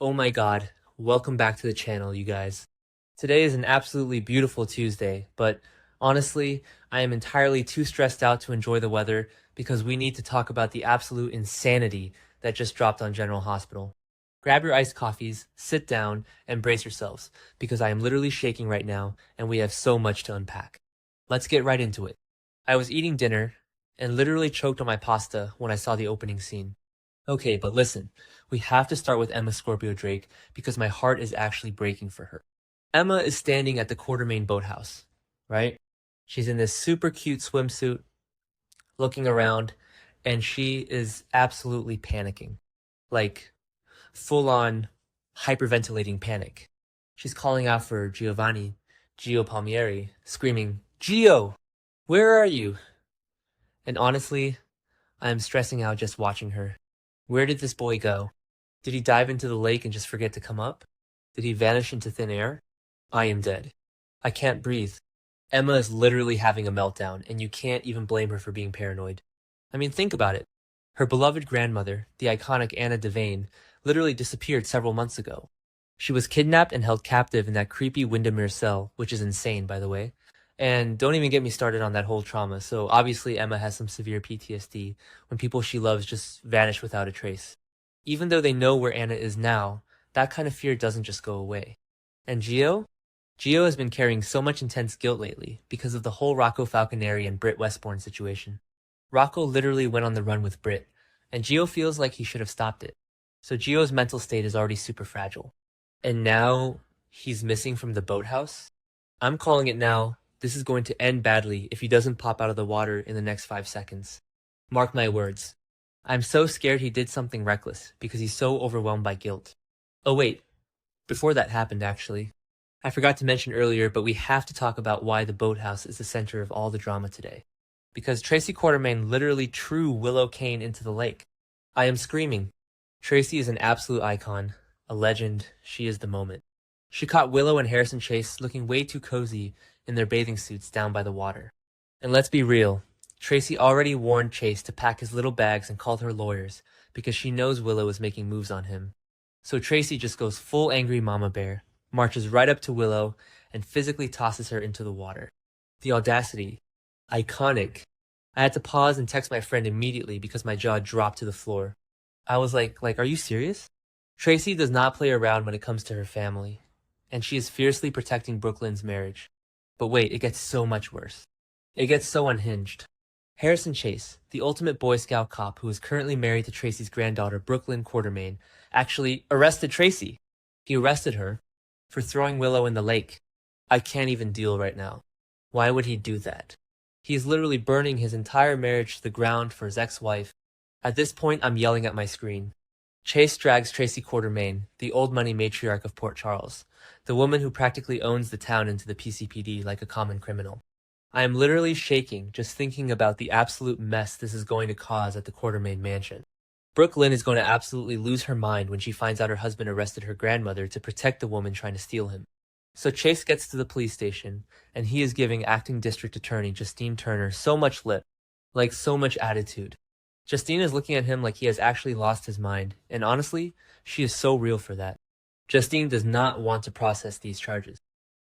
Oh my god, welcome back to the channel, you guys. Today is an absolutely beautiful Tuesday, but honestly, I am entirely too stressed out to enjoy the weather because we need to talk about the absolute insanity that just dropped on General Hospital. Grab your iced coffees, sit down, and brace yourselves because I am literally shaking right now and we have so much to unpack. Let's get right into it. I was eating dinner and literally choked on my pasta when I saw the opening scene. Okay, but listen, we have to start with Emma Scorpio Drake because my heart is actually breaking for her. Emma is standing at the Quartermain boathouse, right? She's in this super cute swimsuit, looking around, and she is absolutely panicking. Like, full on hyperventilating panic. She's calling out for Gio Palmieri, screaming, Gio, where are you? And honestly, I am stressing out just watching her. Where did this boy go? Did he dive into the lake and just forget to come up? Did he vanish into thin air? I am dead. I can't breathe. Emma is literally having a meltdown, and you can't even blame her for being paranoid. I mean, think about it. Her beloved grandmother, the iconic Anna Devane, literally disappeared several months ago. She was kidnapped and held captive in that creepy Windermere cell, which is insane, by the way. And don't even get me started on that whole trauma. So obviously Emma has some severe PTSD when people she loves just vanish without a trace. Even though they know where Anna is now, that kind of fear doesn't just go away. And Gio? Gio has been carrying so much intense guilt lately because of the whole Rocco Falconeri and Britt Westbourne situation. Rocco literally went on the run with Britt, and Gio feels like he should have stopped it. So Gio's mental state is already super fragile. And now he's missing from the boathouse? I'm calling it now. This is going to end badly if he doesn't pop out of the water in the next 5 seconds. Mark my words. I'm so scared he did something reckless because he's so overwhelmed by guilt. Oh wait, before that happened actually. I forgot to mention earlier, but we have to talk about why the boathouse is the center of all the drama today. Because Tracy Quartermain literally threw Willow Kane into the lake. I am screaming. Tracy is an absolute icon, a legend. She is the moment. She caught Willow and Harrison Chase looking way too cozy in their bathing suits down by the water. And let's be real, Tracy already warned Chase to pack his little bags and called her lawyers because she knows Willow is making moves on him. So Tracy just goes full angry mama bear, marches right up to Willow, and physically tosses her into the water. The audacity. Iconic. I had to pause and text my friend immediately because my jaw dropped to the floor. I was like, are you serious? Tracy does not play around when it comes to her family, and she is fiercely protecting Brooklyn's marriage. But wait, it gets so much worse. It gets so unhinged. Harrison Chase, the ultimate Boy Scout cop who is currently married to Tracy's granddaughter Brooklyn Quartermain, actually arrested Tracy. He arrested her for throwing Willow in the lake. I can't even deal right now. Why would he do that? He is literally burning his entire marriage to the ground for his ex-wife. At this point, I'm yelling at my screen. Chase drags Tracy Quartermain, the old money matriarch of Port Charles, the woman who practically owns the town, into the PCPD like a common criminal. I am literally shaking just thinking about the absolute mess this is going to cause at the Quartermain mansion. Brooklyn is going to absolutely lose her mind when she finds out her husband arrested her grandmother to protect the woman trying to steal him. So Chase gets to the police station, and he is giving acting district attorney Justine Turner so much lip, like so much attitude. Justine is looking at him like he has actually lost his mind, and honestly, she is so real for that. Justine does not want to process these charges.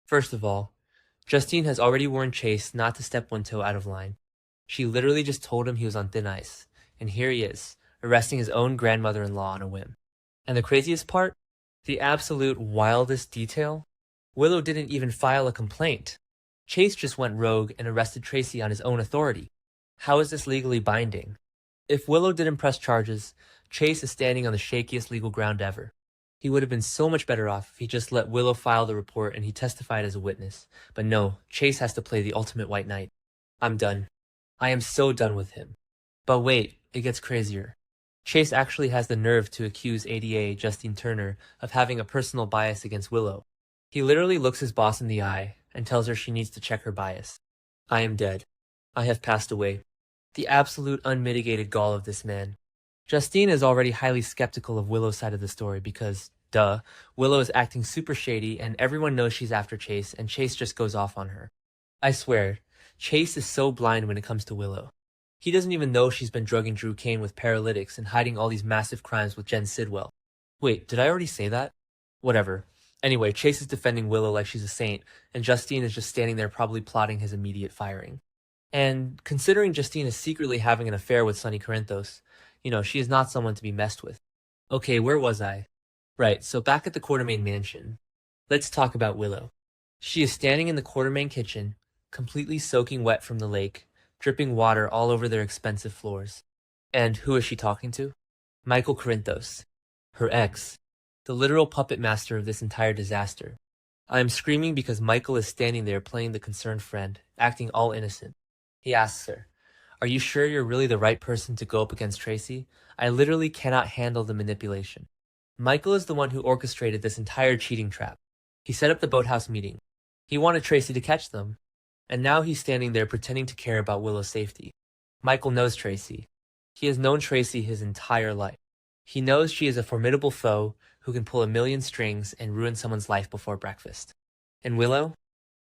First of all, Justine has already warned Chase not to step one toe out of line. She literally just told him he was on thin ice, and here he is, arresting his own grandmother-in-law on a whim. And the craziest part? The absolute wildest detail? Willow didn't even file a complaint. Chase just went rogue and arrested Tracy on his own authority. How is this legally binding? If Willow didn't press charges, Chase is standing on the shakiest legal ground ever. He would have been so much better off if he just let Willow file the report and he testified as a witness. But no, Chase has to play the ultimate white knight. I'm done. I am so done with him. But wait, it gets crazier. Chase actually has the nerve to accuse ADA Justine Turner of having a personal bias against Willow. He literally looks his boss in the eye and tells her she needs to check her bias. I am dead. I have passed away. The absolute unmitigated gall of this man. Justine is already highly skeptical of Willow's side of the story because, duh, Willow is acting super shady and everyone knows she's after Chase and Chase just goes off on her. I swear, Chase is so blind when it comes to Willow. He doesn't even know she's been drugging Drew Kane with paralytics and hiding all these massive crimes with Jen Sidwell. Wait, did I already say that? Whatever. Anyway, Chase is defending Willow like she's a saint, and Justine is just standing there probably plotting his immediate firing. And considering Justine is secretly having an affair with Sonny Corinthos, she is not someone to be messed with. Okay, where was I? Right, so back at the Quartermain mansion. Let's talk about Willow. She is standing in the Quartermain kitchen, completely soaking wet from the lake, dripping water all over their expensive floors. And who is she talking to? Michael Corinthos, her ex, the literal puppet master of this entire disaster. I am screaming because Michael is standing there playing the concerned friend, acting all innocent. He asks her, "Are you sure you're really the right person to go up against Tracy? I literally cannot handle the manipulation." Michael is the one who orchestrated this entire cheating trap. He set up the boathouse meeting. He wanted Tracy to catch them. And now he's standing there pretending to care about Willow's safety. Michael knows Tracy. He has known Tracy his entire life. He knows she is a formidable foe who can pull a million strings and ruin someone's life before breakfast. And Willow?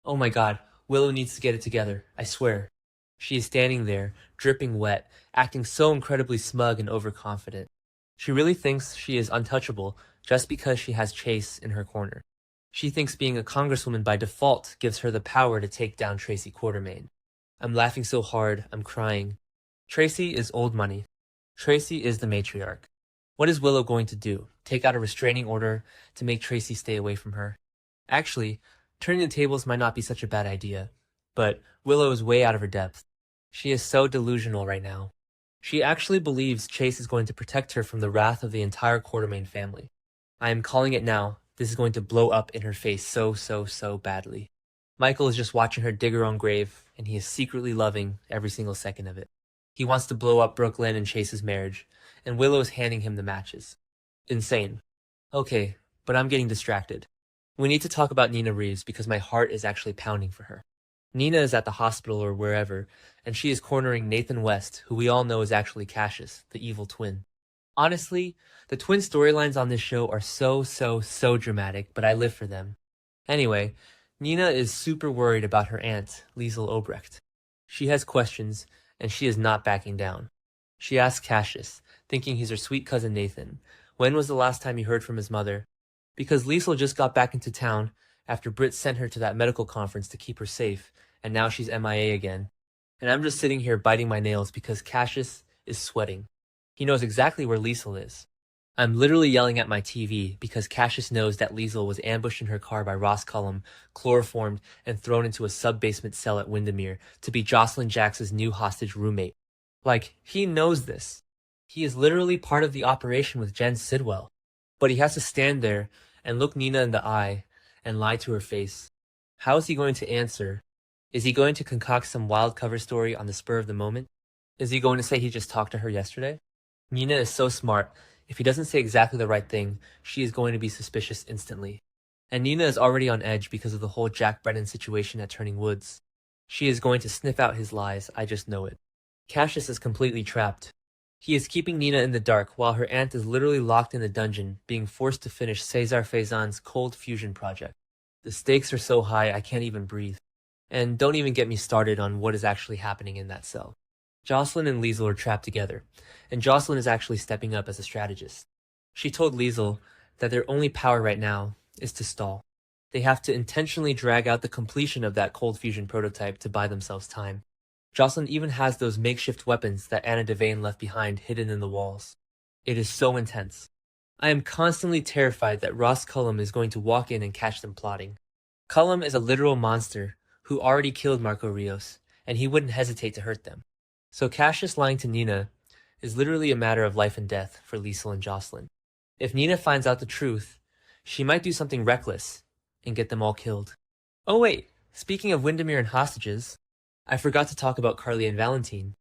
Oh my god, Willow needs to get it together, I swear. She is standing there, dripping wet, acting so incredibly smug and overconfident. She really thinks she is untouchable just because she has Chase in her corner. She thinks being a congresswoman by default gives her the power to take down Tracy Quartermain. I'm laughing so hard, I'm crying. Tracy is old money. Tracy is the matriarch. What is Willow going to do? Take out a restraining order to make Tracy stay away from her? Actually, turning the tables might not be such a bad idea. But Willow is way out of her depth. She is so delusional right now. She actually believes Chase is going to protect her from the wrath of the entire Quartermain family. I am calling it now. This is going to blow up in her face so badly. Michael is just watching her dig her own grave, and he is secretly loving every single second of it. He wants to blow up Brooklyn and Chase's marriage, and Willow is handing him the matches. Insane. Okay, but I'm getting distracted. We need to talk about Nina Reeves because my heart is actually pounding for her. Nina is at the hospital or wherever, and she is cornering Nathan West, who we all know is actually Cassius, the evil twin. Honestly, the twin storylines on this show are so dramatic, but I live for them. Anyway, Nina is super worried about her aunt, Liesel Obrecht. She has questions, and she is not backing down. She asks Cassius, thinking he's her sweet cousin Nathan, when was the last time he heard from his mother? Because Liesel just got back into town after Britt sent her to that medical conference to keep her safe, and now she's MIA again. And I'm just sitting here biting my nails because Cassius is sweating. He knows exactly where Liesel is. I'm literally yelling at my TV because Cassius knows that Liesel was ambushed in her car by Ross Cullum, chloroformed, and thrown into a sub-basement cell at Windermere to be Jocelyn Jax's new hostage roommate. Like, he knows this. He is literally part of the operation with Jen Sidwell. But he has to stand there and look Nina in the eye and lie to her face. How is he going to answer? Is he going to concoct some wild cover story on the spur of the moment? Is he going to say he just talked to her yesterday? Nina is so smart. If he doesn't say exactly the right thing, she is going to be suspicious instantly. And Nina is already on edge because of the whole Jack Brennan situation at Turning Woods. She is going to sniff out his lies, I just know it. Cassius is completely trapped. He is keeping Nina in the dark while her aunt is literally locked in the dungeon, being forced to finish Cesar Faison's cold fusion project. The stakes are so high I can't even breathe. And don't even get me started on what is actually happening in that cell. Jocelyn and Liesel are trapped together, and Jocelyn is actually stepping up as a strategist. She told Liesel that their only power right now is to stall. They have to intentionally drag out the completion of that cold fusion prototype to buy themselves time. Jocelyn even has those makeshift weapons that Anna Devane left behind hidden in the walls. It is so intense. I am constantly terrified that Ross Cullum is going to walk in and catch them plotting. Cullum is a literal monster who already killed Marco Rios, and he wouldn't hesitate to hurt them. So Cassius lying to Nina is literally a matter of life and death for Liesel and Jocelyn. If Nina finds out the truth, she might do something reckless and get them all killed. Oh wait, speaking of Windermere and hostages, I forgot to talk about Carly and Valentine.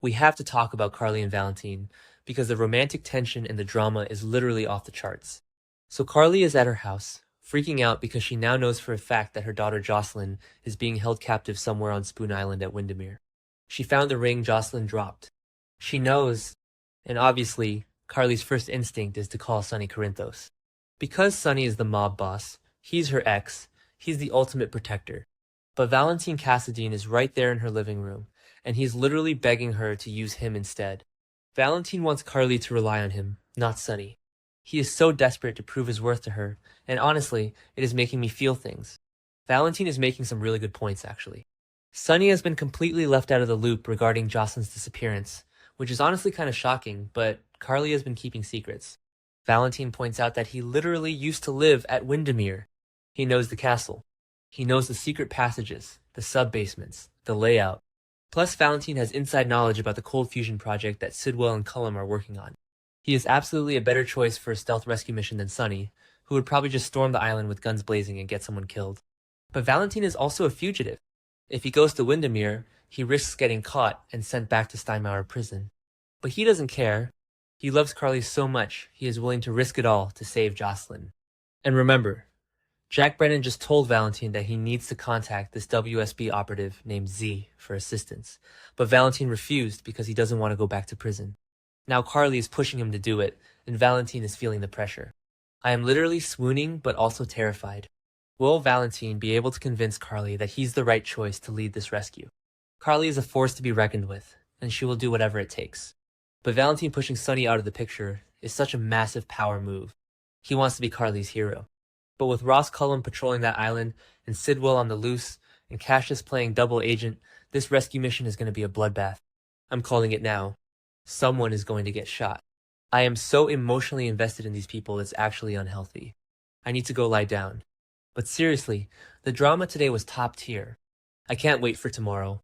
We have to talk about Carly and Valentine because the romantic tension and the drama is literally off the charts. So Carly is at her house, freaking out because she now knows for a fact that her daughter Jocelyn is being held captive somewhere on Spoon Island at Windermere. She found the ring Jocelyn dropped. She knows, and obviously, Carly's first instinct is to call Sonny Corinthos. Because Sonny is the mob boss, he's her ex, he's the ultimate protector. But Valentine Cassadine is right there in her living room, and he's literally begging her to use him instead. Valentine wants Carly to rely on him, not Sonny. He is so desperate to prove his worth to her, and honestly, it is making me feel things. Valentine is making some really good points, actually. Sunny has been completely left out of the loop regarding Jocelyn's disappearance, which is honestly kind of shocking, but Carly has been keeping secrets. Valentine points out that he literally used to live at Windermere. He knows the castle. He knows the secret passages, the sub-basements, the layout. Plus, Valentine has inside knowledge about the cold fusion project that Sidwell and Cullum are working on. He is absolutely a better choice for a stealth rescue mission than Sunny, who would probably just storm the island with guns blazing and get someone killed. But Valentine is also a fugitive. If he goes to Windermere, he risks getting caught and sent back to Steinmauer prison. But he doesn't care. He loves Carly so much, he is willing to risk it all to save Jocelyn. And remember, Jack Brennan just told Valentine that he needs to contact this WSB operative named Z for assistance, but Valentine refused because he doesn't want to go back to prison. Now Carly is pushing him to do it, and Valentine is feeling the pressure. I am literally swooning but also terrified. Will Valentine be able to convince Carly that he's the right choice to lead this rescue? Carly is a force to be reckoned with, and she will do whatever it takes. But Valentine pushing Sunny out of the picture is such a massive power move. He wants to be Carly's hero. But with Ross Cullum patrolling that island, and Sidwell on the loose, and Cassius playing double agent, this rescue mission is going to be a bloodbath. I'm calling it now. Someone is going to get shot. I am so emotionally invested in these people it's actually unhealthy. I need to go lie down. But seriously, the drama today was top tier. I can't wait for tomorrow.